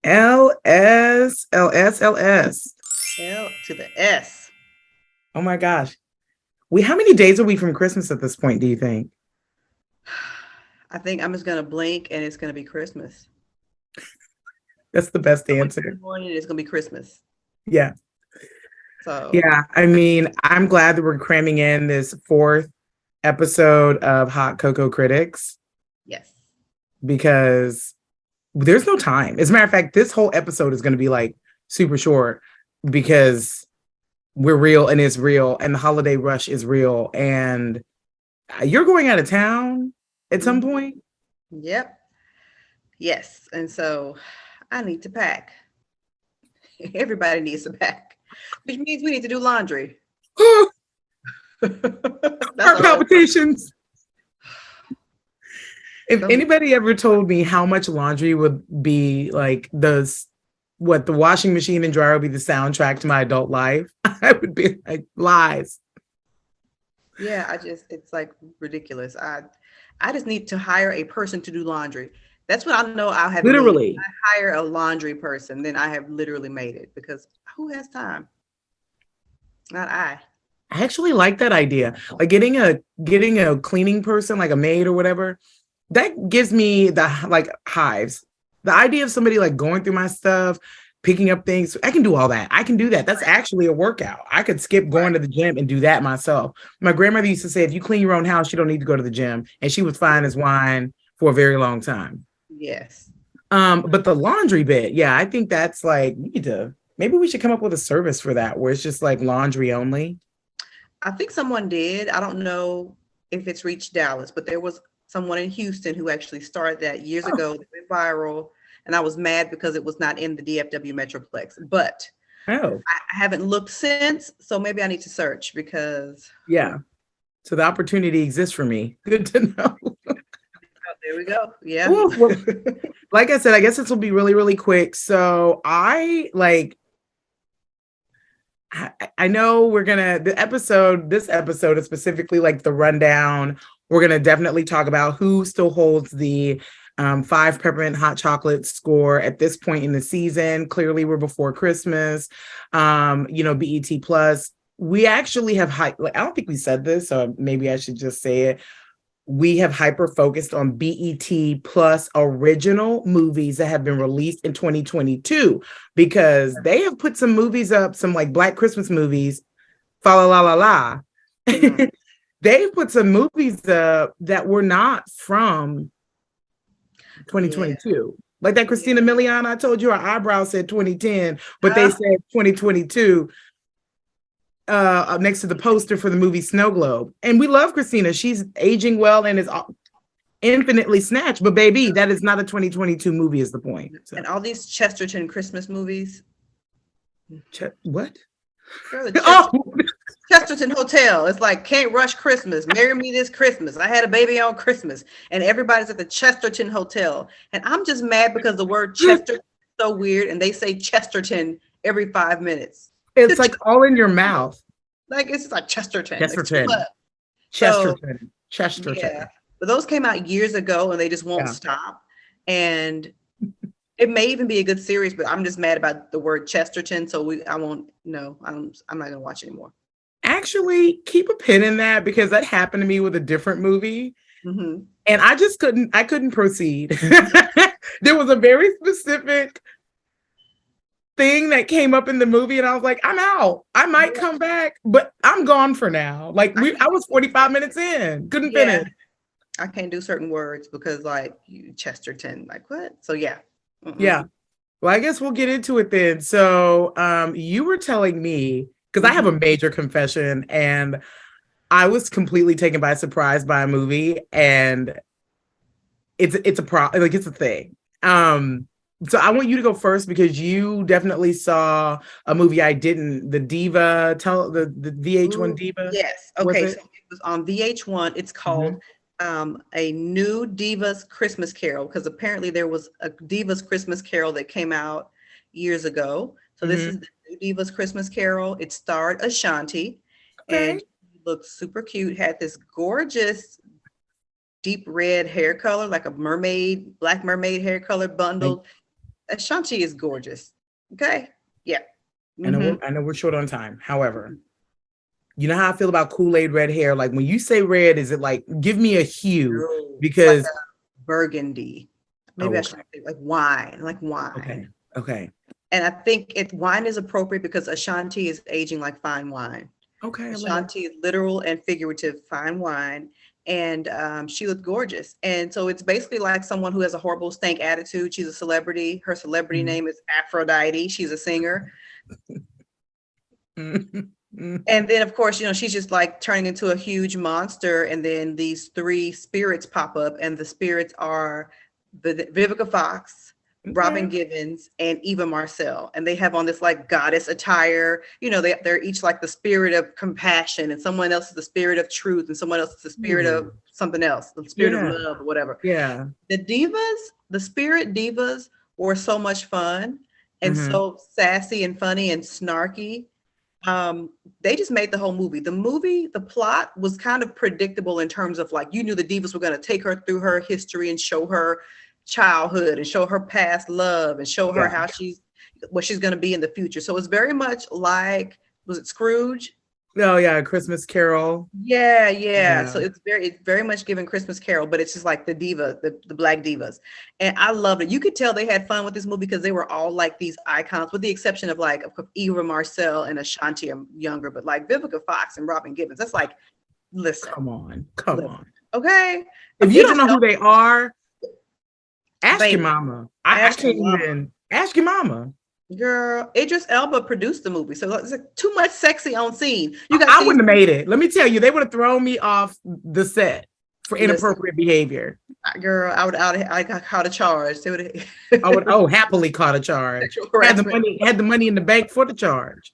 LS, LS, LS. L to the S. Oh my gosh. How many days are we from Christmas at this point, do you think? I think I'm just gonna blink and it's gonna be Christmas. That's the best I wake up in answer. the morning and it's gonna be Christmas. Yeah. So Yeah. I mean, I'm glad that we're cramming in this fourth episode of Hot Cocoa Critics yes. because there's no time. As a matter of fact, this whole episode is going to be like super short because we're real and it's real and the holiday rush is real. And you're going out of town at some Mhm. point. Yep. Yes. And so I need to pack. Everybody needs to pack, which means we need to do laundry. That's Heart a whole. palpitations. If Some, anybody ever told me how much laundry would be like the washing machine and dryer would be the soundtrack to my adult life, I would be like, lies. yeah, it's like ridiculous. I just need to hire a person to do laundry. That's when I know I have made it. Literally. I hire a laundry person, then I have literally made it because who has time? Not I. I actually like that idea. Like getting a cleaning person, like a maid or whatever, that gives me the like hives. The idea of somebody like going through my stuff, picking up things, I can do all that. I can do that. That's Right. actually a workout. I could skip going Right. to the gym and do that myself. My grandmother used to say, if you clean your own house, you don't need to go to the gym. And she was fine as wine for a very long time. Yes. But the laundry bit, yeah, I think that's like we need to maybe we should come up with a service for that where it's just like laundry only. I think someone did. I don't know if it's reached Dallas, but there was someone in Houston who actually started that years Oh, ago. It went viral, and I was mad because it was not in the DFW Metroplex. But oh, I haven't looked since, so maybe I need to search because yeah. So the opportunity exists for me. Good to know. oh, there we go. Yeah. Ooh, well, like I said, I guess this will be really, really quick. So I know we're gonna this episode is specifically like the rundown. We're gonna definitely talk about who still holds the five peppermint hot chocolate score at this point in the season. Clearly, we're before Christmas. BET Plus. We actually have like I don't think we said this, so maybe I should just say it. We have hyper focused on BET plus original movies that have been released in 2022 because they have put some movies up, some like Black Christmas movies, fa la la la la. Mhm. They've put some movies up that were not from Yeah. 2022. Like that Yeah. Christina Milian, I told you her eyebrow said 2010, but they Uh, said 2022 up next to the poster for the movie Snow Globe. And we love Christina. She's aging well and is infinitely snatched, but baby, that is not a 2022 movie is the point. So and all these Chesterton Christmas movies. what? Girl, the Oh, Chesterton Hotel. It's like Can't Rush Christmas. Marry Me This Christmas. I had a baby on Christmas, and everybody's at the Chesterton Hotel. And I'm just mad because the word Chester is so weird, and they say Chesterton every 5 minutes. it's like all in your mouth. Like it's just like Chesterton. Like too Chesterton. much. So Chesterton. yeah, Chesterton. but those came out years ago, and they just won't Yeah. stop. And it may even be a good series, but I'm just mad about the word Chesterton. So I won't. No, I'm not gonna watch anymore. Actually, keep a pin in that because that happened to me with a different movie. Hmm. And I couldn't proceed. There was a very specific thing that came up in the movie and I was like, I'm out. I might Yeah, come back, but I'm gone for now. Like I I can't. was 45 minutes in, couldn't Yeah, finish. I can't do certain words because like you Chesterton, like what? So yeah. Mm-mm. Yeah. Well, I guess we'll get into it then. So, you were telling me because I have Hmm. a major confession and I was completely taken by surprise by a movie and it's a like it's a thing. So I want you to go first because you definitely saw a movie I didn't. The Diva, the VH1 Ooh, Diva, yes. was Okay, so it? it was on VH1. It's called Mhm. A New Divas Christmas Carol because apparently there was a Divas Christmas Carol that came out years ago. So this is Mhm. the New Divas Christmas Carol. It starred Ashanti and Okay. she looked super cute, had this gorgeous deep red hair color, like a mermaid, black mermaid hair color Like bundled. Ashanti is gorgeous. Okay. Yeah. I know we're short on time. However, you know how I feel about Kool-Aid red hair? Like when you say red, is it like give me a hue? Like Because a burgundy. Maybe I should say like wine, like wine. Okay. And I think wine is appropriate because Ashanti is aging like fine wine. Okay. I love it. Ashanti is literal and figurative fine wine. And she looked gorgeous. And so it's basically like someone who has a horrible stank attitude. She's a celebrity. Her celebrity name is Aphrodite. She's a singer. And then, of course, she's just like turning into a huge monster. And then these three spirits pop up, and the spirits are Vivica Fox, Robin Givens, and Eva Marcel. And they have on this like goddess attire. They're each like the spirit of compassion, and someone else is the spirit of truth, and someone else is the spirit of something else, the spirit of love or whatever. Yeah. The spirit divas were so much fun and so sassy and funny and snarky. They just made the whole movie. The plot was kind of predictable in terms of like, you knew the divas were going to take her through her history and show her childhood and show her past love and show her what she's going to be in the future. So it's very much like, was it Scrooge? Oh yeah, Christmas Carol. Yeah. So it's very much given Christmas Carol, but it's just like the black divas. And I loved it. You could tell they had fun with this movie because they were all like these icons, with the exception of like Eva Marcel and Ashanti are younger, but like Vivica Fox and Robin Givens, that's like, listen. Come on. Okay. If you don't know who they are, ask your mama. I can't even ask your mama. Girl, Idris Elba produced the movie, so it's like too much sexy on scene. I wouldn't have made it. Let me tell you, they would have thrown me off the set for inappropriate behavior. Girl, I got caught a charge. They would. I would happily caught a charge. Had the money in the bank for the charge.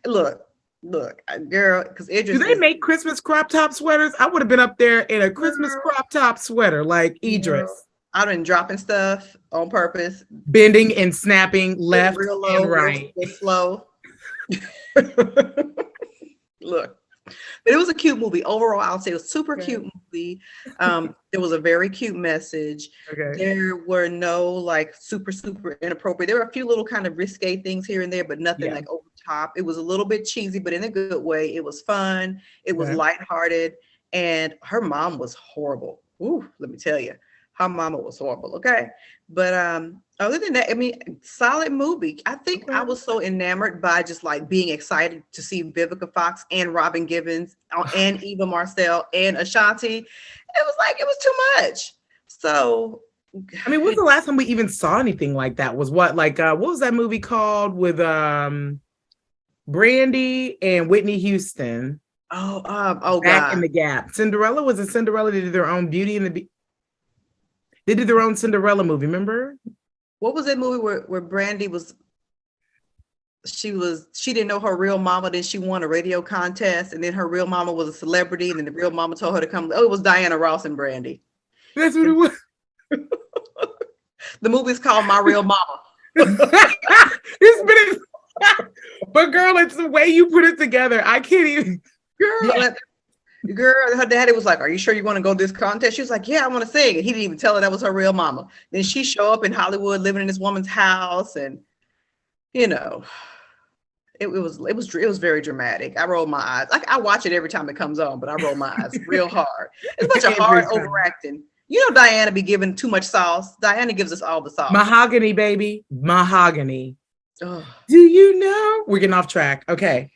Look, girl, because Idris. Do they make Christmas crop top sweaters? I would have been up there in a Christmas crop top sweater like Idris. I've been dropping stuff on purpose, bending and snapping left real low, and right. Real slow. Look, but it was a cute movie. Overall, I would say it was a super cute movie. There was a very cute message. There were no like super inappropriate. There were a few little kind of risque things here and there, but nothing like over the top. It was a little bit cheesy, but in a good way. It was fun. It was lighthearted, and her mom was horrible. Ooh, let me tell you. Her mama was horrible, okay? But other than that, I mean, solid movie. I think I was so enamored by just like being excited to see Vivica Fox and Robin Givens and Eva Marcel and Ashanti. It was too much. So, I mean, when was the last time we even saw anything like that? Was what was that movie called with Brandy and Whitney Houston? Back in the Gap. Cinderella, was it Cinderella? They did their own Beauty and the Beast. They did their own Cinderella movie, remember? What was that movie where Brandy she didn't know her real mama, then she won a radio contest, and then her real mama was a celebrity, and then the real mama told her to come. Oh, it was Diana Ross and Brandy. That's what it was. The movie's called My Real Mama. But girl, it's the way you put it together. I can't even. Girl, her daddy was like, "Are you sure you want to go to this contest?" She was like, "Yeah, I want to sing." And he didn't even tell her that was her real mama. Then she show up in Hollywood, living in this woman's house, and it was very dramatic. I rolled my eyes. I watch it every time it comes on, but I roll my eyes real hard. It's a bunch of hard overacting. Diana be giving too much sauce. Diana gives us all the sauce. Mahogany, baby, mahogany. Oh. Do you know? We're getting off track. Okay.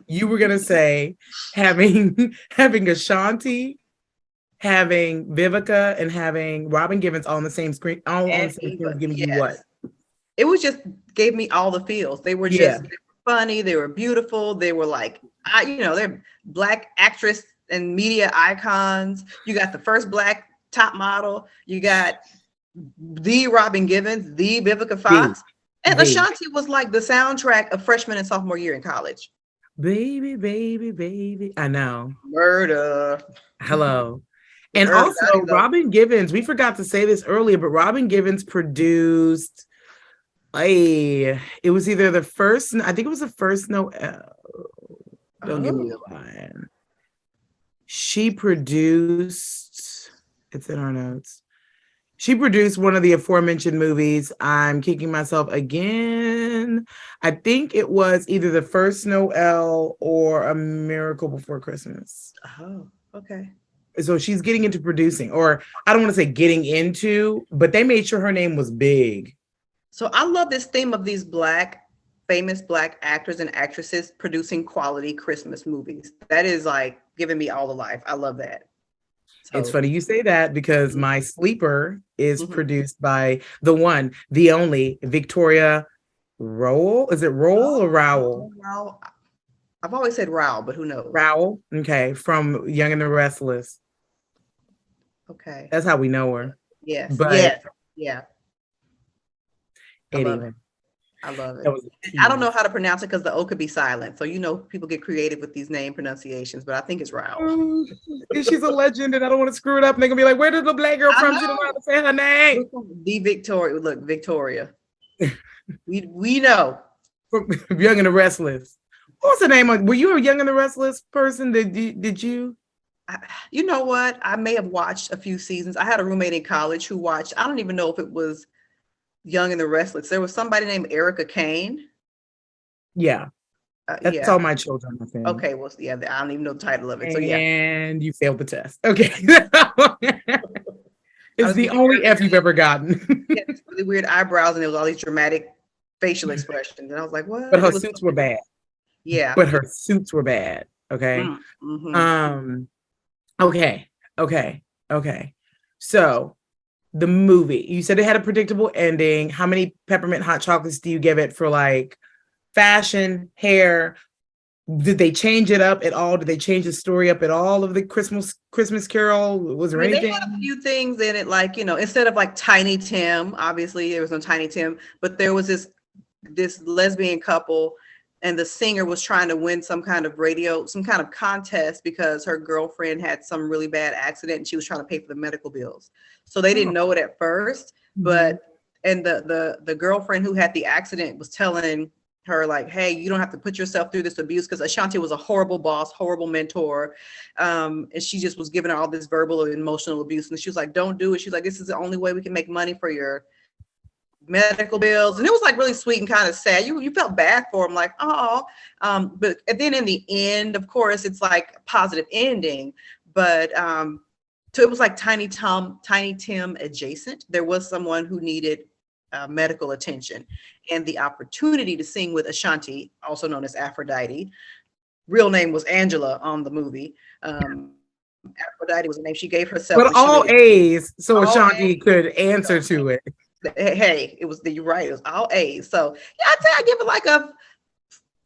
You were gonna say having Ashanti, having Vivica, and having Robin Givens all on the same screen. All on the same screen, giving you what? It was just gave me all the feels. They were just they were funny. They were beautiful. They were like, they're Black actress and media icons. You got the first Black top model. You got the Robin Givens, the Vivica Fox. And Ashanti was like the soundtrack of freshman and sophomore year in college. Baby, baby, baby. I know. Murder. Hello. And also Robin Givens, we forgot to say this earlier, but Robin Givens produced it was either the first, I think it was the first Noel. Don't give me the line. She produced, it's in our notes. She produced one of the aforementioned movies. I'm kicking myself again. I think it was either The First Noel or A Miracle Before Christmas. Oh, okay. So she's getting into producing, or I don't want to say getting into, but they made sure her name was big. So I love this theme of these famous Black actors and actresses producing quality Christmas movies. That is like giving me all the life. I love that. It's So funny you say that because mhm, my sleeper is mhm. produced by the one, the only Victoria Rowell. Is it Rowell or Rowell? Oh, wow. I've always said Rao, but who knows? Rowell. Okay, from Young and the Restless. Okay. That's how we know her. Yes. But Yes. Yeah. I love it. anyway, I love that it. was a I don't know tease. how to pronounce it because the O could be silent. So people get creative with these name pronunciations, but I think it's Rao. Oh, she's a legend, and I don't want to screw it up. And they're gonna be like, "Where did the Black girl I from? She don't know how know. to say her name." The Victoria. Look, Victoria. We know. From Young and the Restless. What was the name of? Were you a Young and the Restless person? Did you? You know what? I may have watched a few seasons. I had a roommate in college who watched. I don't even know if it was Young and the Restless. There was somebody named Erica Kane. Yeah, that's Yeah. all my children, I think. Okay. Well, yeah. I don't even know the title of it. So yeah. And you failed the test. Okay. I It's was the giving only her F you've ever gotten. these really weird eyebrows, and there was all these dramatic facial expressions, and I was like, But "What?" her It was suits were bad. yeah. But her suits were bad. Okay. Mm-hmm. Um, okay, okay, okay. So the movie, you said it had a predictable ending. How many peppermint hot chocolates do you give it for like fashion, hair? Did they change it up at all? Did they change the story up at all of the Christmas Carol? Was I there mean, they had a anything? few things in it, like instead of like Tiny Tim, obviously there was no Tiny Tim, but there was this lesbian couple, and the singer was trying to win some kind of contest because her girlfriend had some really bad accident and she was trying to pay for the medical bills. So they didn't Oh, know it at first, mhm. but and the girlfriend who had the accident was telling her like, hey, you don't have to put yourself through this abuse, because Ashanti was a horrible boss, horrible mentor. And she just was giving her all this verbal and emotional abuse. And she was like, don't do it. She's like, this is the only way we can make money for your medical bills. And it was like really sweet and kind of sad. You felt bad for him, like, oh. But then in the end, of course, it's like a positive ending. But so it was like Tiny Tim adjacent. There was someone who needed medical attention, and the opportunity to sing with Ashanti, also known as Aphrodite. Real name was Angela on the movie. Aphrodite was the name she gave herself But when she all made A's, so all Ashanti could answer to it. hey, you're right. It was all A's. So yeah, I'd say I give it like a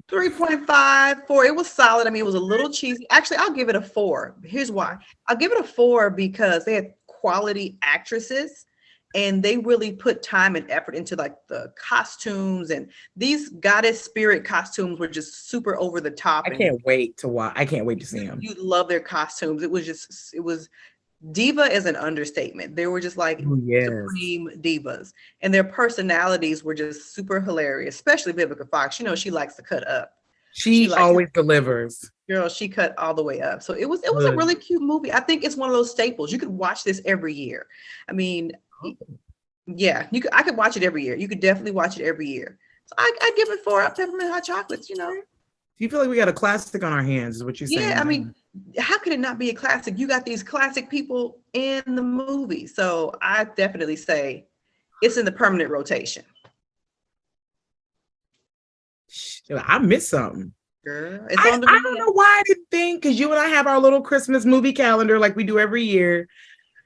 3.5, 4. It was solid. I mean, it was a little cheesy. Actually, I'll give it a 4. Here's why. I'll give it a 4 because they had quality actresses and they really put time and effort into like the costumes, and these goddess spirit costumes were just super over the top. I And can't wait to watch. I can't wait to see them. you love their costumes. It was diva is an understatement. They were just like Oh, yes. supreme divas, and their personalities were just super hilarious, especially Vivica Fox. She likes to cut up. She She likes always delivers. girl, she cut all the way up. So it was a Good. really cute movie. I think it's one of those staples. You could watch this every year. I mean, yeah, I could watch it every year. You could definitely watch it every year. So I give it 4 peppermint hot chocolates. Do you feel like we got a classic on our hands? Is what you're saying? Yeah, I mean, how could it not be a classic? You got these classic people in the movie. So I definitely say it's in the permanent rotation. I missed something. Girl, it's I on don't know demand. why I didn't think, because you and I have our little Christmas movie calendar like we do every year.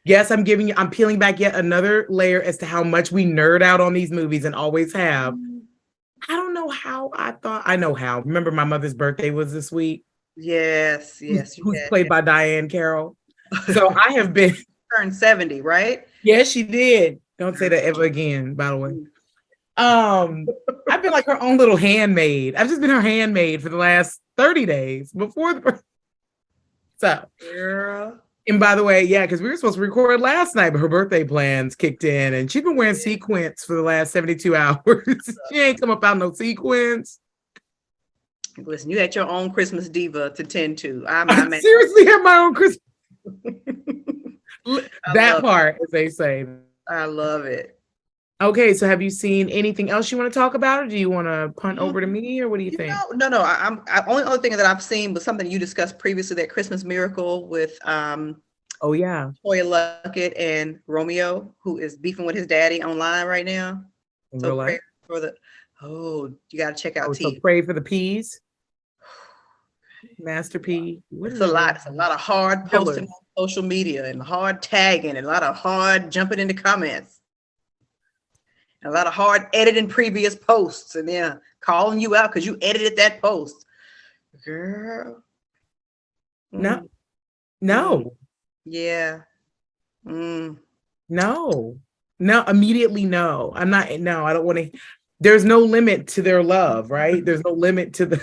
Yes, I'm peeling back yet another layer as to how much we nerd out on these movies and always have. I don't know how. I know how. Remember, my mother's birthday was this week. Yes, yes, you Who's did. played by Diane Carroll. So I have been. Turned 70, right? Yes, she did. Don't say that ever again, by the way. I've been like her own little handmaid. I've just been her handmaid for the last 30 days before the so. Girl. And by the way, yeah, because we were supposed to record last night, but her birthday plans kicked in, and she's been wearing sequins for the last 72 hours. She ain't come up out no sequins. Listen, you had your own Christmas diva to tend to. I seriously have my own Christmas. That part, as they say. I love it. Okay, so have you seen anything else you want to talk about, or do you want to punt over to me, or what do you think? No. Only other thing that I've seen was something you discussed previously, that Christmas Miracle with Oh yeah, Toya Luckett and Romeo, who is beefing with his daddy online right now. in So real life. pray for the. Oh, you got to check out Oh, so T. pray for the peas, Master P. What It's is a his lot. name? It's a lot of hard posting Killers. on social media and hard tagging and a lot of hard jumping into comments and a lot of hard editing previous posts and then calling you out because you edited that post. Girl. No, Mm, mm, no, yeah. Mm. no, no. Immediately, no. I'm not. No, I don't want to. There's no limit to their love, right? There's no limit to the.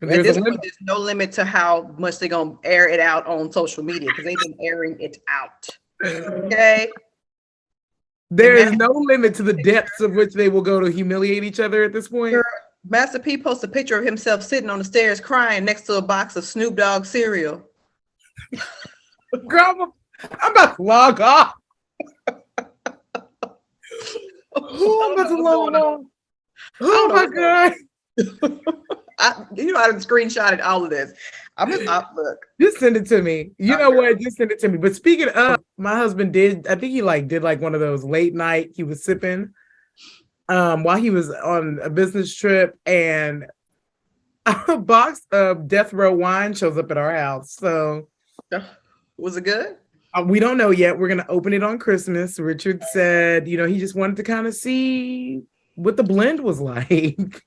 At There's a this point, limit. there's no limit to how much they're gonna air it out on social media because they've been airing it out. Okay. And There is no limit to the depths of which they will go to humiliate each other at this point. Master P posts a picture of himself sitting on the stairs crying next to a box of Snoop Dogg cereal. Girl, I'm about to log off. Oh, I'm about to log off. Oh my God. I didn't screenshotted all of this. I'm just look. Just send it to me. You know what? Just send it to me. But speaking of, my husband did, I think he did one of those late night, he was sipping while he was on a business trip, and a box of Death Row wine shows up at our house. So was it good? We don't know yet. We're gonna open it on Christmas. Richard said, he just wanted to kind of see what the blend was like.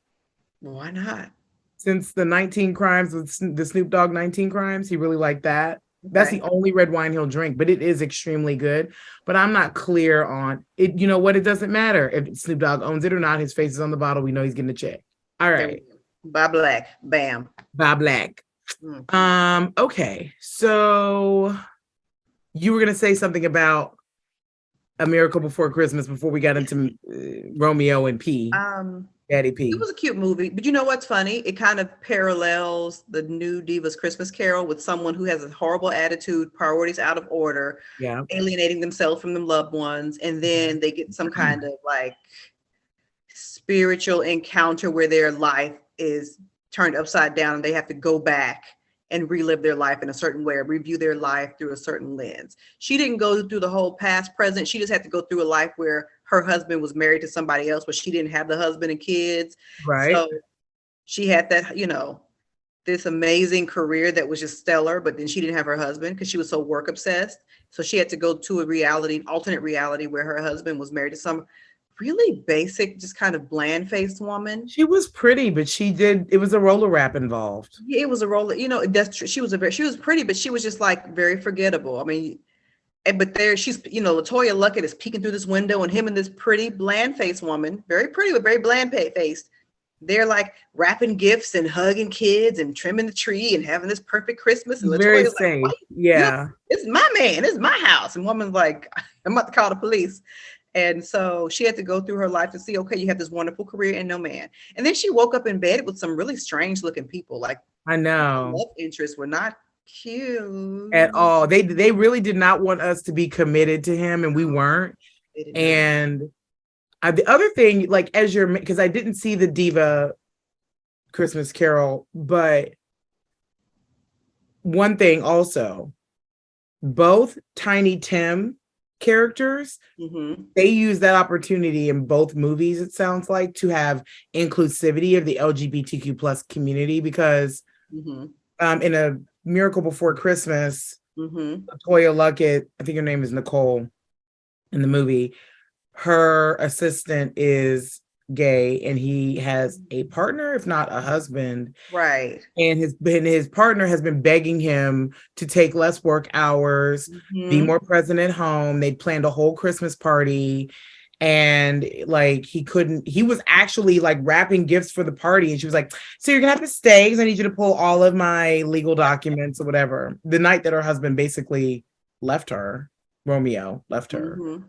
Why not? Since the 19 Crimes, the Snoop Dogg 19 Crimes, he really liked that. That's the only red wine he'll drink, but it is extremely good. But I'm not clear on it. You know what? It doesn't matter if Snoop Dogg owns it or not. His face is on the bottle. We know he's getting a check. All right. Buy black. Bam. Buy black. Okay. So you were gonna say something about A Miracle Before Christmas before we got into Romeo and P. Daddy P. It was a cute movie, but you know what's funny? It kind of parallels the new Divas Christmas Carol with someone who has a horrible attitude, priorities out of order, alienating themselves from them loved ones, and then they get some kind of spiritual encounter where their life is turned upside down and they have to go back and relive their life in a certain way, or review their life through a certain lens. She didn't go through the whole past, present. She just had to go through a life where her husband was married to somebody else, but she didn't have the husband and kids. Right. So she had that, this amazing career that was just stellar, but then she didn't have her husband because she was so work obsessed. So she had to go to a alternate reality where her husband was married to some really basic, just kind of bland faced woman. She was pretty, but it was a roller wrap involved. Yeah, it was a roller, that's true. She was pretty, but she was just very forgettable. I mean, but there she's, Latoya Luckett is peeking through this window, and him and this pretty bland faced woman, very pretty, but very bland faced. They're wrapping gifts and hugging kids and trimming the tree and having this perfect Christmas. And Latoya's safe. Yeah. It's my man. It's my house. And woman's like, I'm about to call the police. And so she had to go through her life to see, okay, you have this wonderful career and no man. And then she woke up in bed with some really strange looking people. I know. Love interests were not cute at all. They really did not want us to be committed to him, and we weren't. And the other thing, because I didn't see the Diva Christmas Carol, but one thing also, both Tiny Tim characters, they use that opportunity in both movies, it sounds like, to have inclusivity of the LGBTQ plus community, because in A Miracle Before Christmas, Latoya Luckett, I think her name is Nicole in the movie, her assistant is gay and he has a partner, if not a husband. Right. And his partner has been begging him to take less work hours, be more present at home. They'd planned a whole Christmas party. And he was actually wrapping gifts for the party. And she was like, so you're gonna have to stay because I need you to pull all of my legal documents or whatever. The night that her husband basically left her, Romeo left her.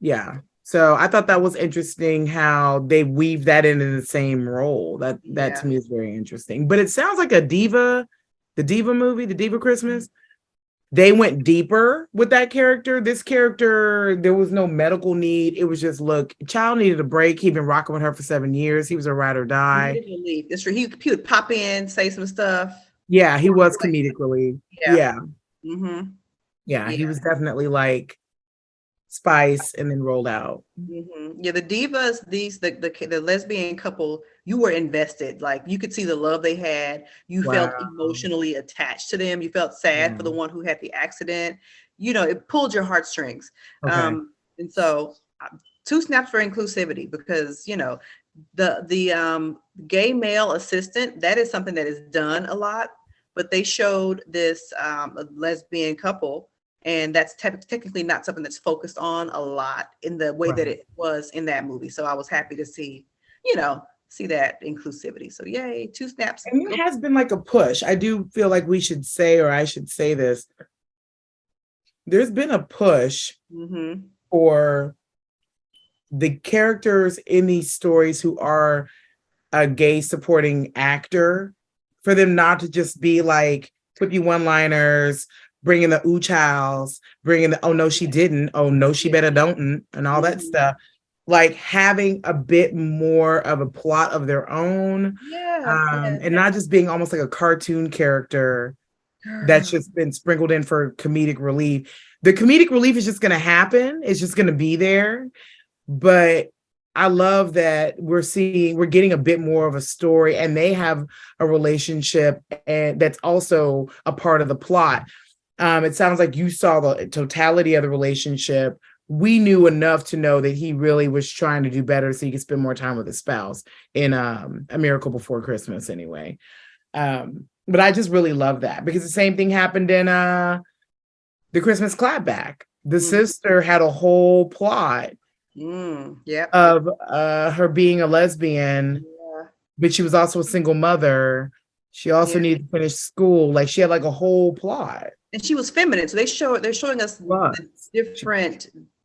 Yeah. So I thought that was interesting how they weave that in the same role. That to me is very interesting. But it sounds like the Diva movie, the Diva Christmas. they went deeper with that character. This character, there was no medical need. It was just, look, child needed a break. He'd been rocking with her for 7 years. He was a ride or He die. needed relief. It's true. He would pop in, say some stuff. Yeah, he Walk was away. comedic relief. Yeah. Yeah. Mm-hmm. Yeah, Yeah. he was definitely like Spice and then rolled out. Mm-hmm. Yeah, the divas, the lesbian couple, you were invested. Like you could see the love they had. You felt Wow. emotionally attached to them. You felt sad for Yeah. the one who had the accident. You know, it pulled your heartstrings. Okay. And so, two snaps for inclusivity, because you know the gay male assistant, that is something that is done a lot, but they showed this lesbian couple, and that's technically not something that's focused on a lot in the way that Right. it was in that movie. So I was happy to see, you know, see that inclusivity. So yay, two snaps. And there has been like a push. I do feel like we should say, or I should say this, there's been a push Mm-hmm. for the characters in these stories who are a gay supporting actor, for them not to just be like quippy one-liners, bringing the ooh childs, bringing the oh no she didn't, oh no she better don't, and all that Mm-hmm. stuff. Like having a bit more of a plot of their own, Yeah, yeah. and not just being almost like a cartoon character that's Girl. just been sprinkled in for comedic relief. The comedic relief is just going to happen. It's just going to be there. But I love that we're getting a bit more of a story, and they have a relationship, and that's also a part of the plot. It sounds like you saw the totality of the relationship. We knew enough to know that he really was trying to do better so he could spend more time with his spouse in A Miracle Before Christmas anyway. But I just really love that, because the same thing happened in the Christmas Clapback. The Mm-hmm. sister had a whole plot Yep. of her being a lesbian, Yeah. but she was also a single mother. She also Yeah. needed to finish school. Like she had like a whole plot. And she was feminine. So they're showing us the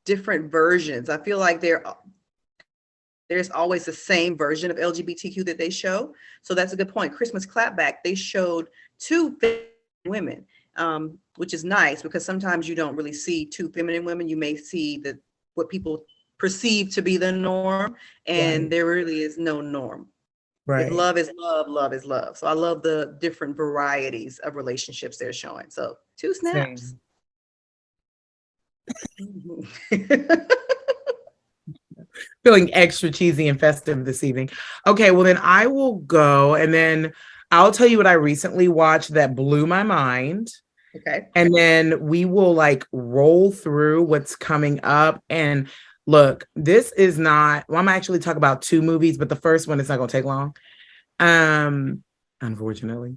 different versions. I feel like there's always the same version of LGBTQ that they show. So that's a good point. Christmas Clapback, they showed two women, which is nice, because sometimes you don't really see two feminine women. You may see what people perceive to be the norm, and Right. there really is no norm. If Right. love is love, love is love. So I love the different varieties of relationships they're showing. So two snaps. Feeling extra cheesy and festive this evening. Okay, well then I will go, and then I'll tell you what I recently watched that blew my mind. Okay. And then we will like roll through what's coming up. And look, this is not, well, I'm actually talking about two movies, but the first one is not going to take long. Unfortunately.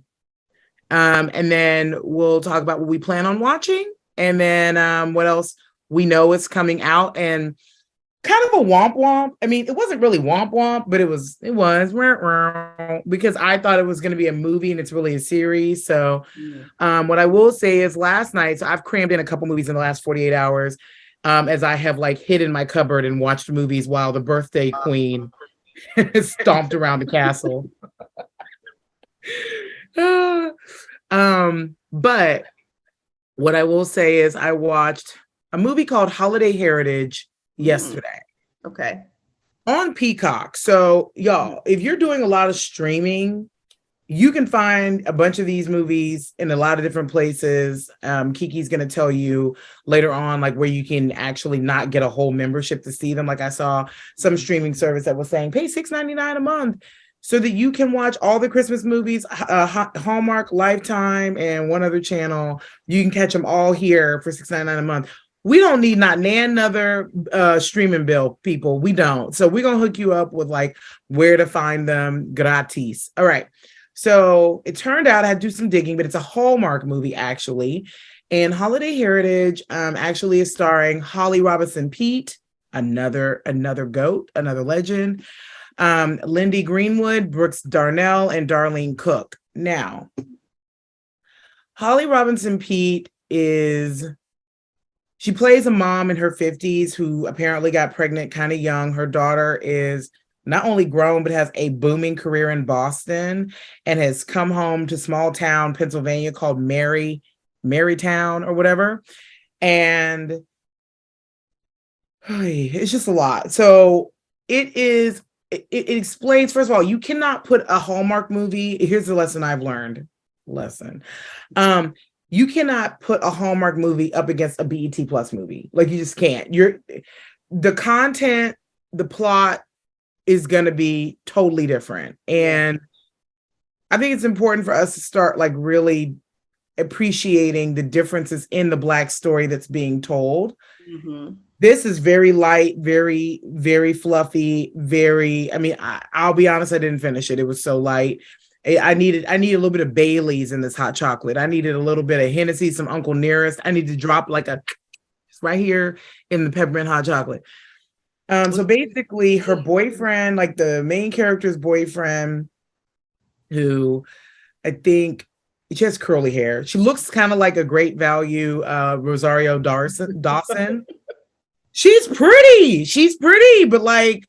And then we'll talk about what we plan on watching, and then what else we know is coming out, and kind of a womp womp. I mean, it wasn't really womp womp, but it was because I thought it was going to be a movie and it's really a series. So what I will say is last night, so I've crammed in a couple movies in the last 48 hours, as I have like hid in my cupboard and watched movies while the birthday queen stomped around the castle. But what I will say is I watched a movie called Holiday Heritage yesterday Okay. on Peacock. So y'all, if you're doing a lot of streaming, you can find a bunch of these movies in a lot of different places. Kiki's going to tell you later on, like where you can actually not get a whole membership to see them. Like I saw some streaming service that was saying pay $6.99 a month so that you can watch all the Christmas movies, Hallmark, Lifetime, and one other channel. You can catch them all here for $6.99 a month. We don't need not another streaming bill, people. We don't. So we're going to hook you up with like where to find them gratis. All right. So it turned out I had to do some digging, but it's a Hallmark movie actually. And Holiday Heritage actually is starring Holly Robinson Peete, another goat, another legend. Lindy Greenwood, Brooks Darnell, and Darlene Cook. Now, Holly Robinson Peete she plays a mom in her 50s who apparently got pregnant kind of young. Her daughter is not only grown, but has a booming career in Boston and has come home to small town Pennsylvania called Mary Marytown or whatever. And it's just a lot. So it explains, first of all, you cannot put a Hallmark movie. Here's the lesson I've learned. Lesson. You cannot put a Hallmark movie up against a BET Plus movie. Like, you just can't. The content, the plot is going to be totally different. And I think it's important for us to start like really appreciating the differences in the Black story that's being told. Mm-hmm. This is very light, very, very fluffy, very, I mean, I'll be honest, I didn't finish it. It was so light. I needed a little bit of Bailey's in this hot chocolate. I needed a little bit of Hennessy, some Uncle Nearest. I need to drop like right here in the peppermint hot chocolate. So basically her boyfriend, like the main character's boyfriend, who I think she has curly hair. She looks kind of like a Great Value Rosario Dawson. She's pretty, but like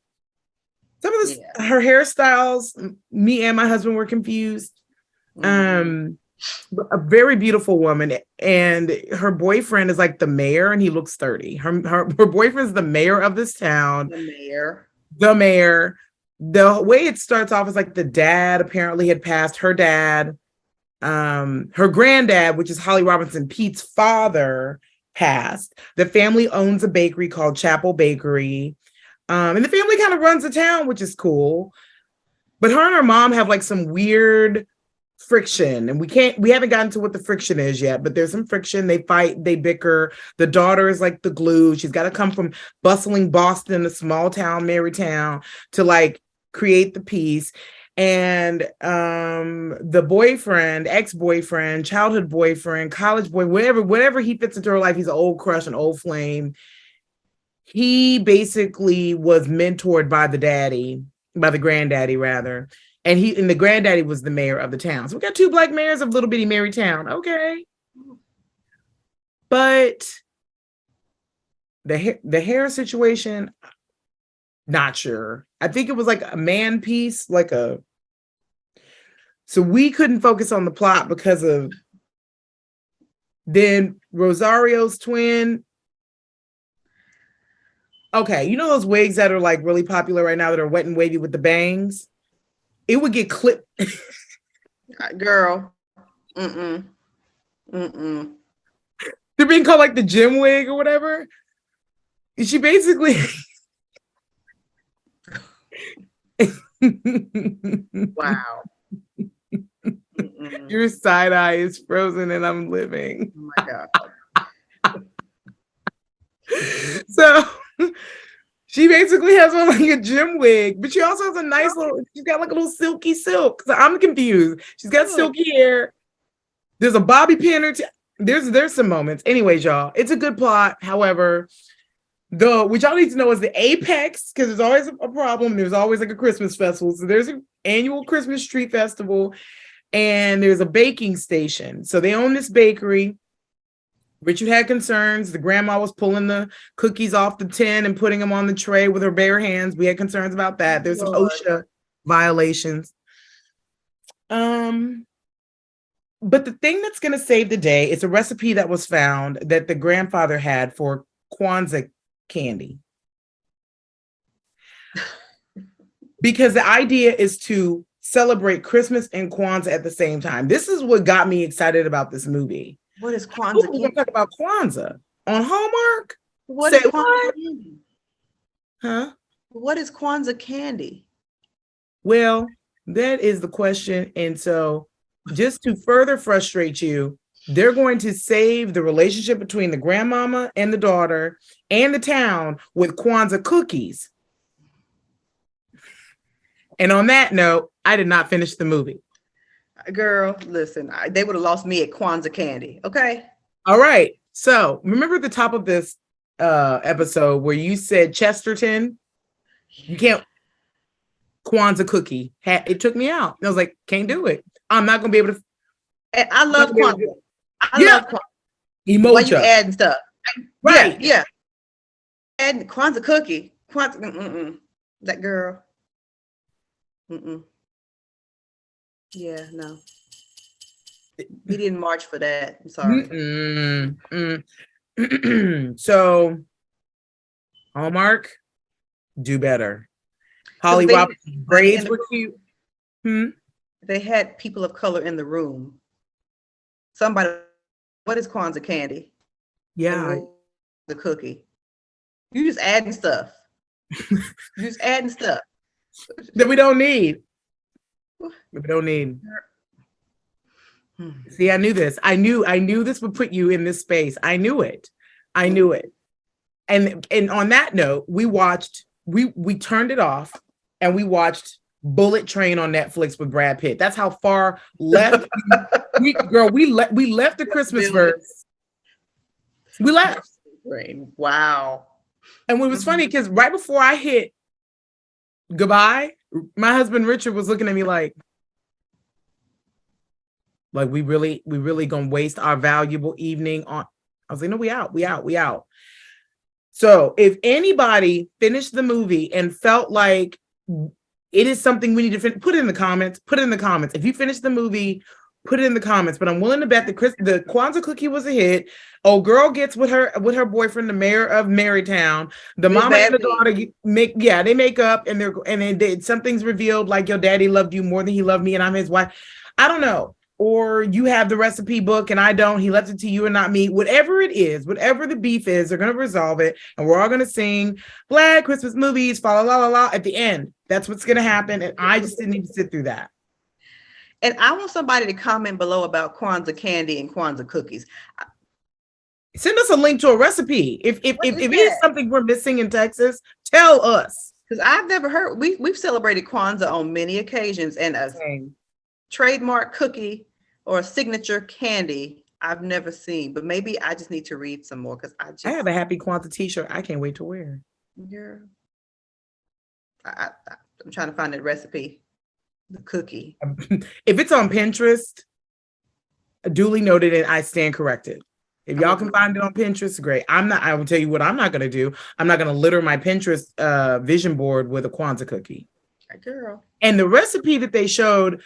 some of her hairstyles, me and my husband were confused. Mm-hmm. A very beautiful woman, and her boyfriend is like the mayor, and he looks 30. Her boyfriend's the mayor of this town. The mayor. The way it starts off is like the dad apparently had passed. Her dad, her granddad, which is Holly Robinson Pete's father, passed. The family owns a bakery called Chapel Bakery. And the family kind of runs the town, which is cool. But her and her mom have like some weird friction, and we haven't gotten to what the friction is yet, but there's some friction. They fight, they bicker. The daughter is like the glue. She's got to come from bustling Boston, a small town, Marytown, to like create the peace. And the boyfriend, ex-boyfriend, childhood boyfriend, college boy, whatever he fits into her life, he's an old crush, an old flame. He basically was mentored by the granddaddy rather. And the granddaddy was the mayor of the town. So we got 2 Black mayors of little bitty Marytown. Okay. But the hair situation, not sure. I think it was like a man piece, so we couldn't focus on the plot because of then Rosario's twin. Okay, you know those wigs that are like really popular right now that are wet and wavy with the bangs? It would get clipped. Girl. They're being called like the gym wig or whatever. She basically. Wow. Your side eye is frozen and I'm living. Oh my God. So she basically has on like a gym wig, but she also has a nice she's got like a little silky silk. So I'm confused. She's got silky hair. There's a bobby pin or there's some moments. Anyways, y'all, it's a good plot. However, what y'all need to know is the apex, because there's always a problem. There's always like a Christmas festival. So there's an annual Christmas tree festival, and there's a baking station. So they own this bakery. Richard had concerns. The grandma was pulling the cookies off the tin and putting them on the tray with her bare hands. We had concerns about that. There's some OSHA violations. But the thing that's going to save the day is a recipe that was found that the grandfather had for Kwanzaa candy. Because the idea is to celebrate Christmas and Kwanzaa at the same time. This is what got me excited about this movie. What is Kwanzaa? We're going to talk about Kwanzaa on Hallmark. What is Kwanzaa candy? Huh? What is Kwanzaa candy? Well, that is the question. And so just to further frustrate you, they're going to save the relationship between the grandmama and the daughter and the town with Kwanzaa cookies. And on that note, I did not finish the movie. Girl, listen, they would have lost me at Kwanzaa candy. Okay. All right. So remember the top of this episode where you said Chesterton? You can't Kwanzaa cookie. It took me out. And I was like, can't do it. I'm not going to be able to. And I love Kwanzaa. I love Kwanzaa. Emoji. Why you adding stuff? Right. Yeah. Adding Kwanzaa cookie. Kwanzaa. That girl. Yeah, no. He didn't march for that. I'm sorry. So Hallmark, do better. Because Holly they Wop in braids the were cute. Hmm? they had people of color in the room. Somebody, what is Kwanzaa candy? And Yeah. what the cookie? You just adding stuff. You just adding stuff. That we don't need. We don't need. See, I knew this. I knew this would put you in this space. I knew it. I knew it. And on that note, we turned it off and we watched Bullet Train on Netflix with Brad Pitt. That's how far left we left the Christmas verse. We left. Wow. And what was funny, because right before I hit goodbye, my husband Richard was looking at me like we really gonna waste our valuable evening on. I was like, no, we out. So if anybody finished the movie and felt like it is something we need to put it in the comments. If you finished the movie, put it in the comments. But I'm willing to bet the Kwanzaa cookie was a hit. Oh, girl gets with her boyfriend, the mayor of Marytown. The mama and the daughter they make up, and something's revealed, like your daddy loved you more than he loved me, and I'm his wife. I don't know. Or you have the recipe book and I don't. He left it to you and not me. Whatever it is, whatever the beef is, they're gonna resolve it, and we're all gonna sing Black Christmas movies, fa la la la at the end. That's what's gonna happen, and I just didn't need to sit through that. And I want somebody to comment below about Kwanzaa candy and Kwanzaa cookies. Send us a link to a recipe. If it is something we're missing in Texas, tell us. Because I've never heard. We've celebrated Kwanzaa on many occasions, and a trademark cookie or a signature candy I've never seen. But maybe I just need to read some more, because I have a Happy Kwanzaa t-shirt I can't wait to wear. Yeah. I'm trying to find that recipe. The cookie. If it's on Pinterest, duly noted, and I stand corrected. If y'all can find it on Pinterest, great. I will tell you what I'm not going to do. I'm not going to litter my Pinterest vision board with a Kwanzaa cookie. Girl. And the recipe that they showed,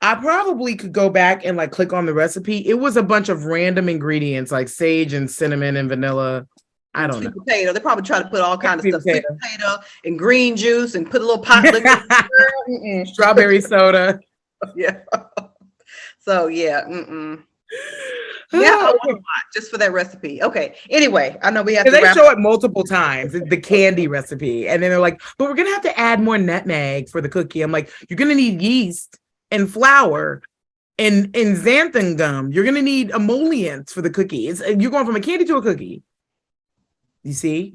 I probably could go back and like click on the recipe. It was a bunch of random ingredients like sage and cinnamon and vanilla. I don't know. Potato. They probably try to put all kinds of stuff. Sweet potato and green juice and put a little pot liquor. Strawberry soda. Yeah. So yeah. Yeah, I want to watch just for that recipe. Okay. Anyway, I know we have to. They show it multiple times, the candy recipe, and then they're like, "But we're gonna have to add more nutmeg for the cookie." I'm like, "You're gonna need yeast and flour and xanthan gum. You're gonna need emollients for the cookie. You're going from a candy to a cookie." You see.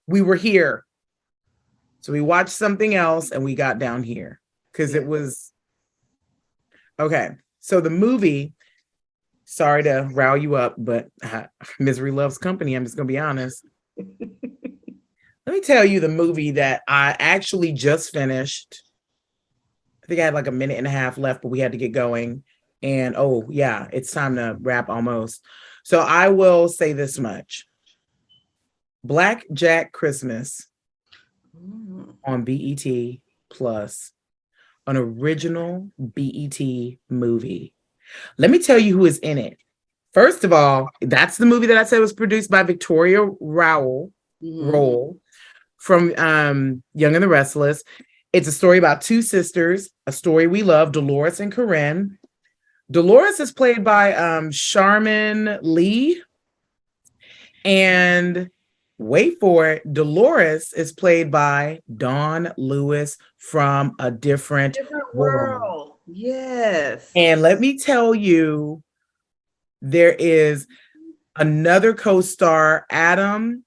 We were here, so we watched something else, and we got down here because it was okay. So the movie, sorry to rile you up, but misery loves company. I'm just going to be honest. Let me tell you the movie that I actually just finished. I think I had like a minute and a half left, but we had to get going. And oh, yeah, it's time to wrap almost. So I will say this much. Black Jack Christmas on BET Plus. An original BET movie. Let me tell you who is in it. First of all, that's the movie that I said was produced by Victoria Rowell from Young and the Restless. It's a story about two sisters, a story we love, Dolores and Corinne. Dolores is played by Charmin Lee. And wait for it, Dolores is played by Dawn Lewis from A Different World. Yes. And let me tell you, there is another co-star, Adam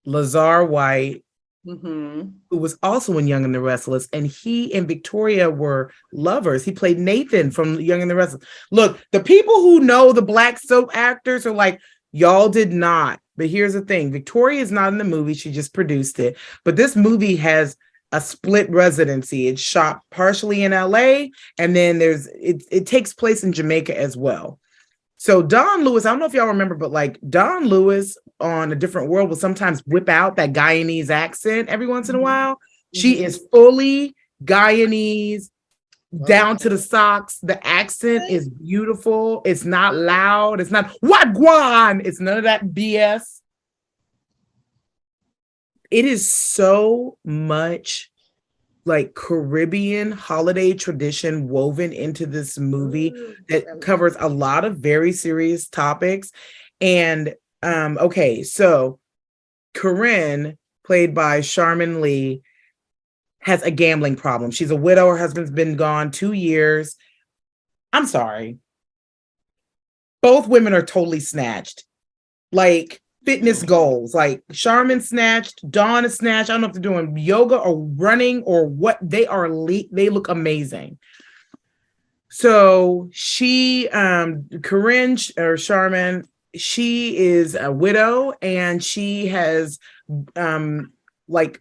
Lazar White, who was also in Young and the Restless, and he and Victoria were lovers. He played Nathan from Young and the Restless. Look, the people who know the Black soap actors are like, y'all did not. But here's the thing. Victoria is not in the movie. She just produced it. But this movie has a split residency. It's shot partially in LA, and then it takes place in Jamaica as well. So Dawn Lewis, I don't know if y'all remember, but like Dawn Lewis on A Different World will sometimes whip out that Guyanese accent every once in a while. She is fully Guyanese, down to the socks. The accent is beautiful. It's not loud. It's not wagwan. It's none of that BS. It is so much like Caribbean holiday tradition woven into this movie that covers a lot of very serious topics. And okay, so Corinne, played by Charmin Lee, has a gambling problem. She's a widow. Her husband's been gone 2 years. I'm sorry. Both women are totally snatched. Like fitness goals. Like Charmin snatched, Dawn is snatched. I don't know if they're doing yoga or running or what. They are they look amazing. So she, Corinne or Charmin, she is a widow and she has like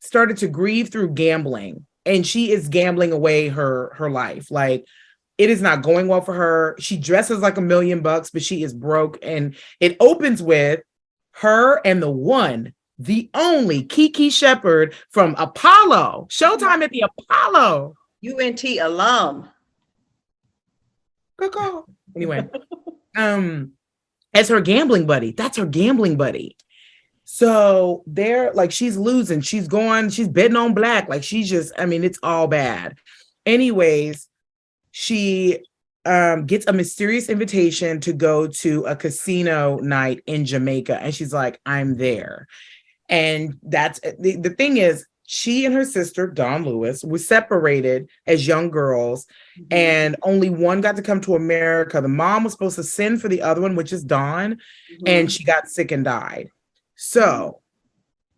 started to grieve through gambling, and she is gambling away her life. Like it is not going well for her. She dresses like $1,000,000, but she is broke. And it opens with her and the one, the only Kiki Shepard from Apollo. Showtime at the Apollo. UNT alum. Anyway, as her gambling buddy. That's her gambling buddy. So they're like, she's losing. She's betting on black. Like she's just, I mean, it's all bad. Anyways, she gets a mysterious invitation to go to a casino night in Jamaica. And she's like, I'm there. And that's the thing is, she and her sister, Dawn Lewis, were separated as young girls, and only one got to come to America. The mom was supposed to send for the other one, which is Dawn, and she got sick and died. So,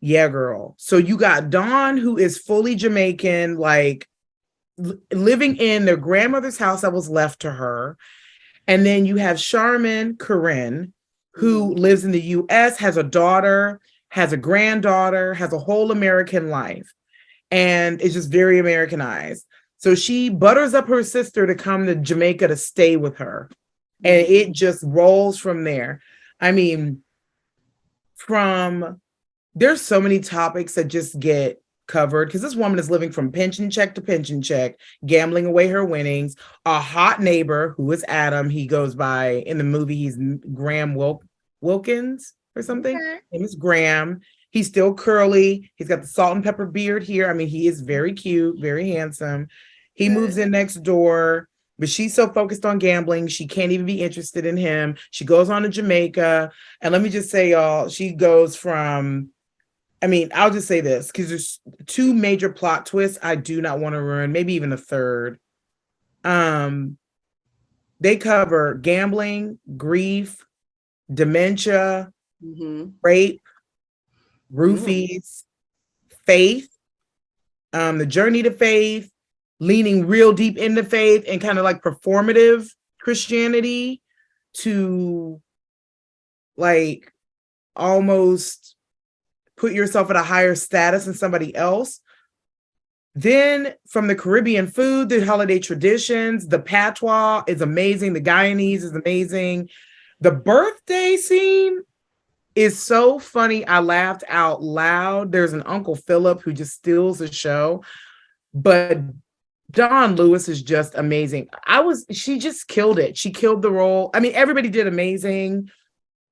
yeah, girl. So you got Dawn, who is fully Jamaican, like living in their grandmother's house that was left to her. And then you have Charmin Corinne, who lives in the US, has a daughter, has a granddaughter, has a whole American life, and is just very Americanized. So she butters up her sister to come to Jamaica to stay with her. And it just rolls from there. I mean, there's so many topics that just get covered because this woman is living from pension check to pension check, gambling away her winnings. A hot neighbor who is Adam, he goes by in the movie, he's Graham Wilkins or something. His name is Graham. He's still curly. He's got the salt and pepper beard here. I mean, he is very cute, very handsome. He moves in next door, but she's so focused on gambling, she can't even be interested in him. She goes on to Jamaica. And let me just say, y'all, she goes from, I mean, I'll just say this, because there's 2 major plot twists I do not want to ruin, maybe even a third. They cover gambling, grief, dementia, rape, roofies, faith, the journey to faith, leaning real deep into faith and kind of like performative Christianity to like almost put yourself at a higher status than somebody else. Then from the Caribbean food, the holiday traditions, the patois is amazing. The Guyanese is amazing. The birthday scene is so funny. I laughed out loud. There's an Uncle Philip who just steals the show, but Dawn Lewis is just amazing. She just killed it. She killed the role. I mean, everybody did amazing.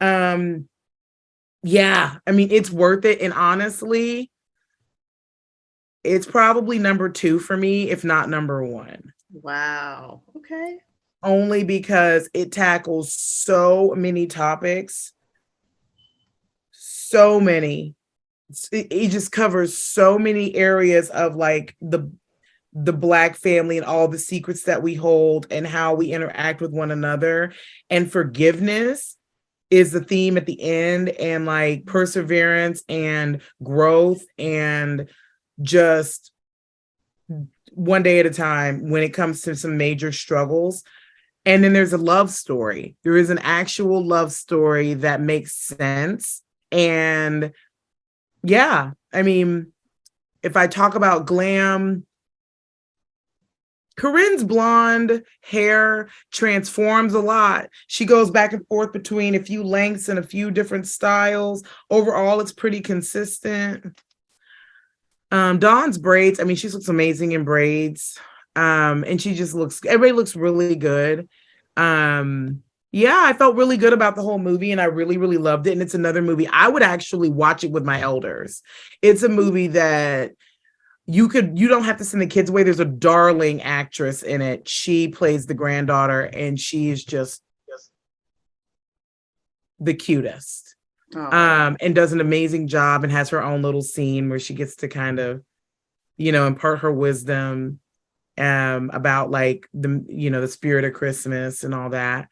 Yeah, I mean, it's worth it. And honestly, it's probably number 2 for me, if not number 1. Wow. Okay. Only because it tackles so many topics. So many. It just covers so many areas of like the Black family and all the secrets that we hold and how we interact with one another. And forgiveness is the theme at the end, and like perseverance and growth and just one day at a time when it comes to some major struggles. And then there's a love story. There is an actual love story that makes sense. And yeah, I mean, if I talk about glam, Corinne's blonde hair transforms a lot. She goes back and forth between a few lengths and a few different styles. Overall, it's pretty consistent. Dawn's braids, I mean, she looks amazing in braids. And she just everybody looks really good. Yeah, I felt really good about the whole movie and I really, really loved it. And it's another movie I would actually watch it with my elders. It's a movie that you don't have to send the kids away. There's a darling actress in it. She plays the granddaughter and she is just the cutest. And does an amazing job and has her own little scene where she gets to kind of, impart her wisdom about like the spirit of Christmas and all that.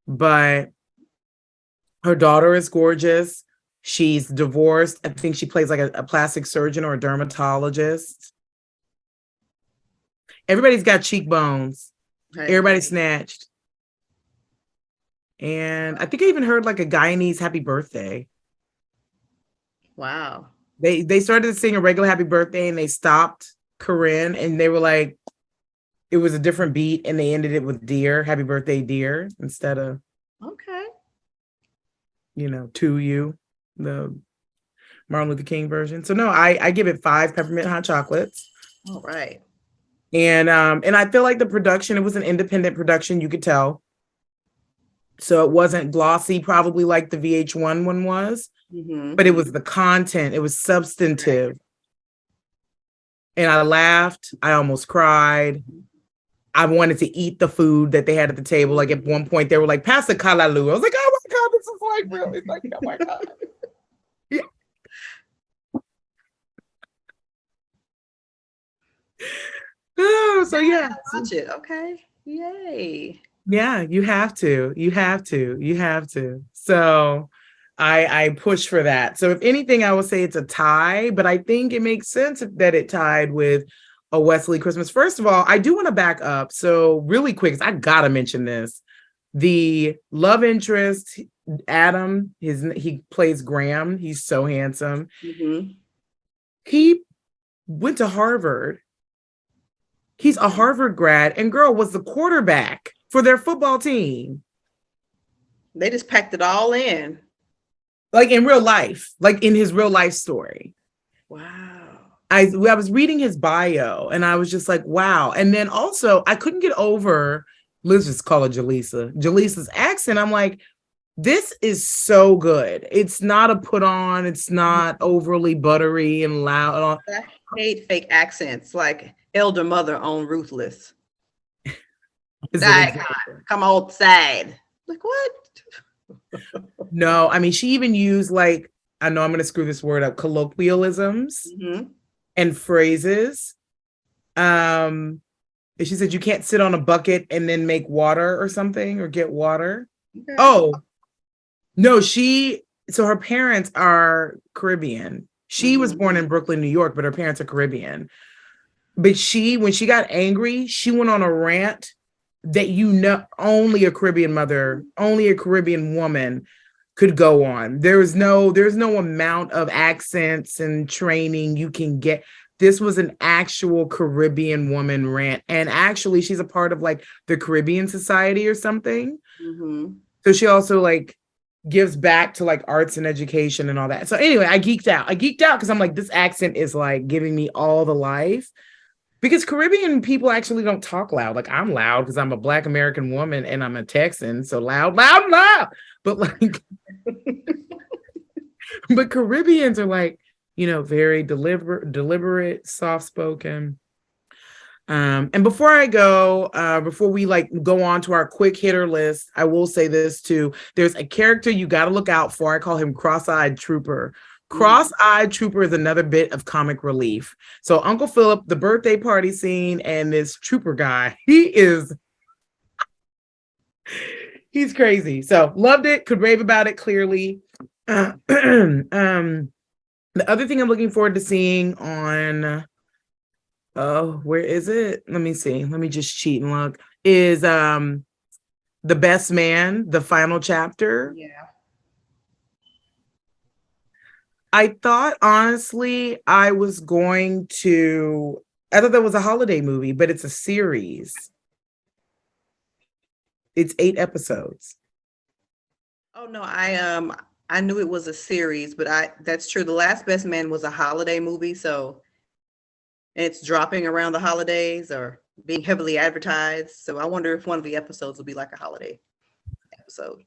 But her daughter is gorgeous. She's divorced. I think she plays like a plastic surgeon or a dermatologist. Everybody's got cheekbones. Everybody's snatched. And I think I even heard like a Guyanese happy birthday. Wow. They started to sing a regular happy birthday and they stopped Corinne and they were like, it was a different beat and they ended it with dear, happy birthday, dear, instead of to you, the Martin Luther King version. So no, I give it 5 peppermint hot chocolates. All right. And I feel like the production, it was an independent production, you could tell. So it wasn't glossy, probably like the VH1 one was, but it was the content, it was substantive. Right. And I laughed, I almost cried. I wanted to eat the food that they had at the table. Like at one point they were like, pass the kalaloo. I was like, oh my God, this is like really like, oh my God. Yeah. Oh, so yeah. Watch it. Okay. Yay. Yeah, you have to. So I push for that. So if anything, I would say it's a tie, but I think it makes sense that it tied with A Wesley Christmas. First of all, I do want to back up. So really quick, I gotta mention this. The love interest, Adam, he plays Graham. He's so handsome. He went to Harvard. He's a Harvard grad, and girl was the quarterback for their football team. They just packed it all in. Like in real life, like in his real life story. Wow. I was reading his bio and I was just like, wow. And then also I couldn't get over, let's just call her Jaleesa's accent. I'm like, this is so good. It's not a put on. It's not overly buttery and loud. I hate fake accents like Elder Mother on Ruthless. Come outside. Like what? No, I mean, she even used like, I know I'm going to screw this word up, colloquialisms and phrases. She said, you can't sit on a bucket and then make water or something or get water. Okay. Oh, no, so her parents are Caribbean. She was born in Brooklyn, New York, but her parents are Caribbean. But when she got angry, she went on a rant that only a Caribbean mother, only a Caribbean woman could go on. There's no amount of accents and training you can get. This was an actual Caribbean woman rant. And actually she's a part of like the Caribbean Society or something. So she also like gives back to like arts and education and all that. So anyway, I geeked out because I'm like, this accent is like giving me all the life. Because Caribbean people actually don't talk loud. Like I'm loud because I'm a Black American woman and I'm a Texan. So loud. But like, but Caribbeans are like, very deliberate, soft-spoken. And before I go, before we like go on to our quick hitter list, I will say this too. There's a character you got to look out for. I call him Cross-Eyed Trooper. Cross-Eyed Trooper is another bit of comic relief. So Uncle Philip, the birthday party scene, and this trooper guy, he's crazy. So loved it, could rave about it clearly. The other thing I'm looking forward to seeing on, where is it? Let me see. Let me just cheat and look. Is The Best Man, the final chapter. Yeah. I thought, honestly, I thought that was a holiday movie, but it's a series. It's 8 episodes. Oh, no, I knew it was a series, but that's true. The Last Best Man was a holiday movie, so it's dropping around the holidays or? being heavily advertised. So I wonder if one of the episodes will be like a holiday episode.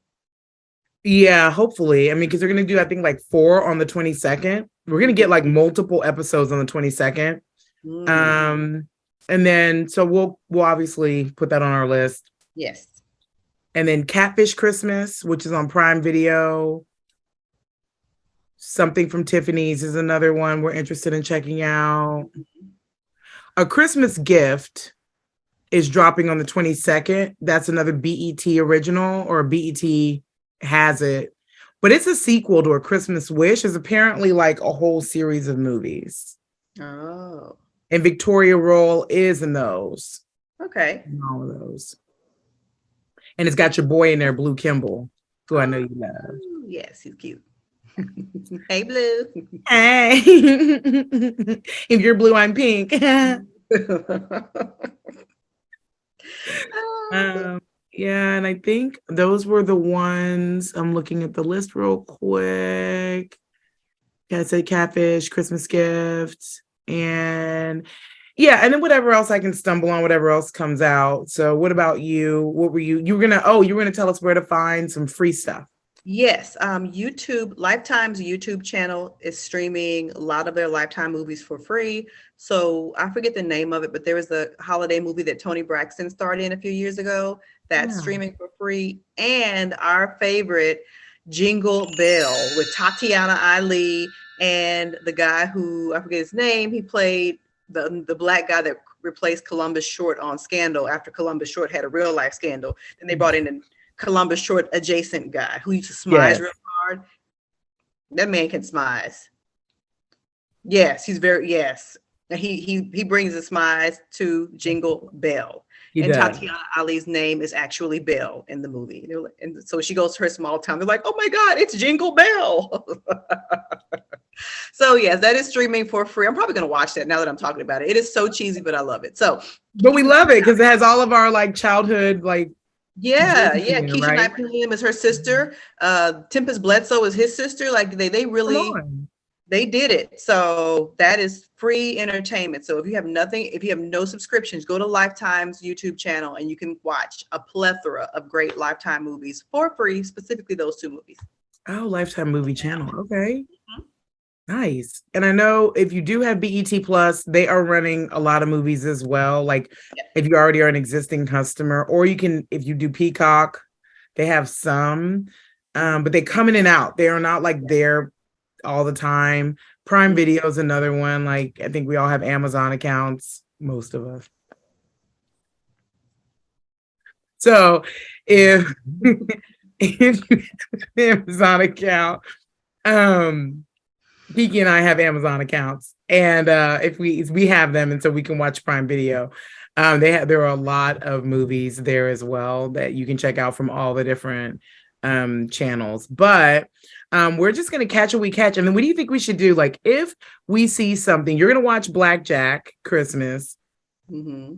Yeah, hopefully. I mean, because they're gonna do, I think, like 4 on the 22nd. We're gonna get like multiple episodes on the 22nd. Mm, And then so we'll obviously put that on our list. yes. And then Catfish Christmas, which is on Prime Video. Something from Tiffany's is another one we're interested in checking out. A Christmas Gift is dropping on the 22nd. That's another BET original, or BET has it. But it's a sequel to A Christmas Wish. Is apparently like a whole series of movies. Oh, And Victoria Roll is in those. okay. In all of those. And it's got your boy in there, Blue Kimball, who I know you love. Yes, he's cute. Hey, Blue. Hey. If you're blue, I'm pink. Yeah, and I think those were the ones. I'm looking at the list real quick. Yeah, I said Catfish, Christmas Gift, and yeah, and then whatever else I can stumble on, whatever else comes out. So what about you? What were you were gonna tell us where to find some free stuff. Yes, YouTube, Lifetime's YouTube channel is streaming a lot of their Lifetime movies for free. So I forget the name of it, but there was a holiday movie that Toni Braxton starred in a few years ago that's Yeah. streaming for free. And our favorite, Jingle Bell, with Tatiana Ali and the guy who, I forget his name, he played the black guy that replaced Columbus Short on Scandal after Columbus Short had a real life scandal. Then they brought in a Columbus Short adjacent guy who used to smize Yes. real hard. That man can smize. Yes, he's very, yes. He brings a smize to Jingle Bell. He And does. Tatiana Ali's name is actually Bell in the movie. And so she goes to her small town. They're like, oh my God, it's Jingle Bell. So yes, that is streaming for free. I'm probably going to watch that now that I'm talking about it. It is so cheesy, but I love it. So, But we love it because it has all of our like childhood like yeah. Disney, Keisha right? Knight Pulliam is her sister. Tempest Bledsoe is his sister. Like they Come really on. they did it. So that is free entertainment. So if you have no subscriptions, go to Lifetime's YouTube channel and you can watch a plethora of great Lifetime movies for free, specifically those 2 movies. Oh, Lifetime Movie Channel. Okay. Nice. And I know if you do have BET Plus, they are running a lot of movies as well. Like if you already are an existing customer, or you can, if you do Peacock, they have some, but they come in and out. They are not like there all the time. Prime Video is another one. Like I think we all have Amazon accounts, most of us. So if if you have an Amazon account, Kiki and I have Amazon accounts, and if we have them, and so we can watch Prime Video. There are a lot of movies there as well that you can check out from all the different channels. But we're just gonna catch what we catch. And then what do you think we should do? Like if we see something, you're gonna watch Blackjack Christmas. Mm-hmm.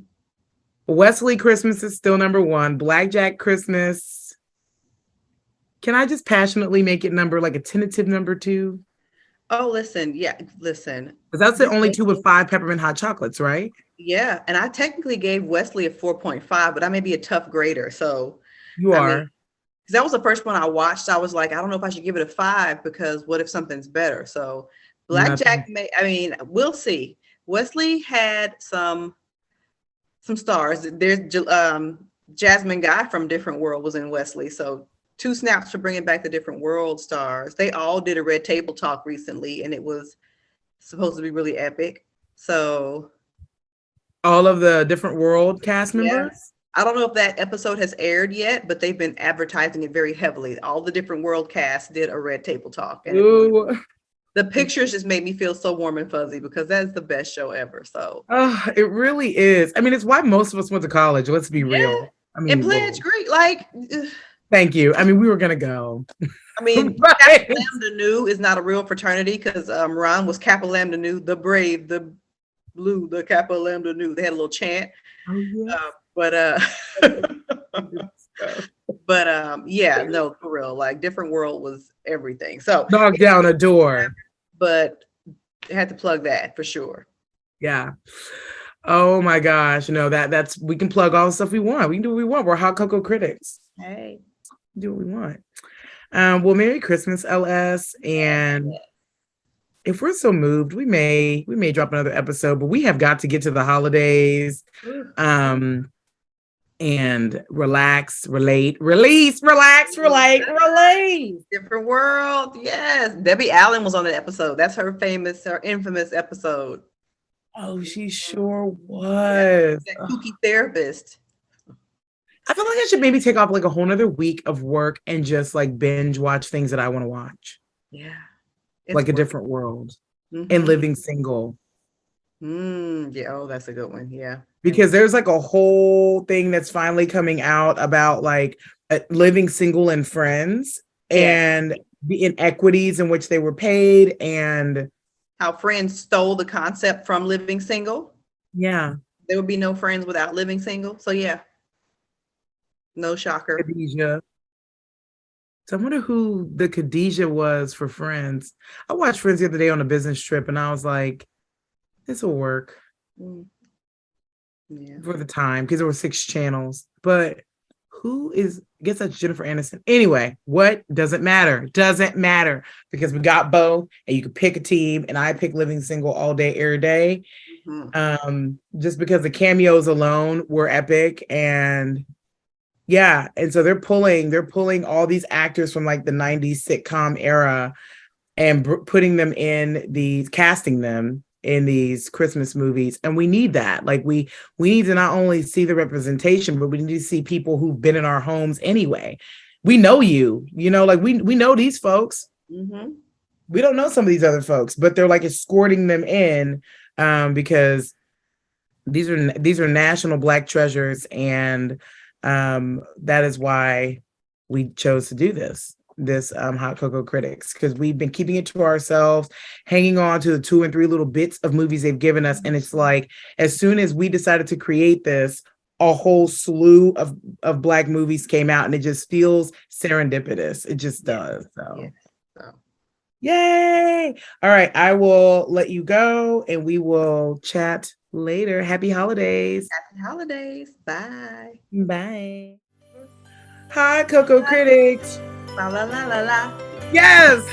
Wesley Christmas is still number 1. Blackjack Christmas. Can I just passionately make it like a tentative number 2? Oh, listen. Yeah, listen. Because that's the only 2 with 5 peppermint hot chocolates, right? Yeah. And I technically gave Wesley a 4.5, but I may be a tough grader. So You are. because that was the first one I watched. I was like, I don't know if I should give it a 5 because what if something's better? So Blackjack we'll see. Wesley had some stars. There's Jasmine Guy from Different World was in Wesley. So 2 snaps for bringing back the Different World stars. They all did a Red Table Talk recently, and it was supposed to be really epic. So All of the Different World cast members? yeah. I don't know if that episode has aired yet, but they've been advertising it very heavily. All the Different World cast did a Red Table Talk. And the pictures just made me feel so warm and fuzzy because that's the best show ever. So it really is. I mean, it's why most of us went to college. Let's be real. I mean, and Pledge Greek, like thank you. I mean, we were gonna go. I mean, Right. Kappa Lambda Nu is not a real fraternity because Ron was Kappa Lambda Nu, the brave, the blue, the Kappa Lambda Nu. They had a little chant. Oh, yeah. Yeah, no, for real. Like Different World was everything. So Knock down a door. But I had to plug that for sure. Yeah. Oh my gosh. No, that's we can plug all the stuff we want. We can do what we want. We're hot cocoa critics. Hey. Do what we want. Well, Merry Christmas, LS. Yeah. And if we're so moved, we may drop another episode, but we have got to get to the holidays. Ooh. And relax, relate, release, relax, relate, relate. Different world. Yes. Debbie Allen was on that episode. That's her infamous episode. Oh, she sure Yeah. was. That kooky therapist. I feel like I should maybe take off like a whole nother week of work and just like binge watch things that I want to watch. Yeah. Like a different world and Mm-hmm. living single. Yeah. Oh, that's a good one. Yeah. Because there's like a whole thing that's finally coming out about like living single and friends and the inequities in which they were paid and how Friends stole the concept from living single. Yeah. There would be no Friends without living single. So yeah. No shocker. Khadijah. So I wonder who the Khadijah was for Friends. I watched Friends the other day on a business trip and I was like, this will work. Yeah. For the time because there were 6 channels. But who is, I guess that's Jennifer Aniston. Anyway, what doesn't matter? Doesn't matter because we got both and you can pick a team and I pick living single all day, every day. Just because the cameos alone were epic and yeah. And so they're pulling all these actors from like the 90s sitcom era and putting them in these, casting them in these Christmas movies. And we need that. Like we need to not only see the representation, but we need to see people who've been in our homes anyway. We know like we know these folks. We don't know some of these other folks, but they're like escorting them in because these are national Black treasures. And that is why we chose to do this Hot Cocoa Critics, because we've been keeping it to ourselves, hanging on to the 2 and 3 little bits of movies they've given us. And it's like, as soon as we decided to create this, a whole slew of Black movies came out and it just feels serendipitous. It just does. So, yay. All right. I will let you go and we will chat later. Happy holidays. Happy holidays. Bye. Bye. Hi, Cocoa Critics. La la la la la. Yes.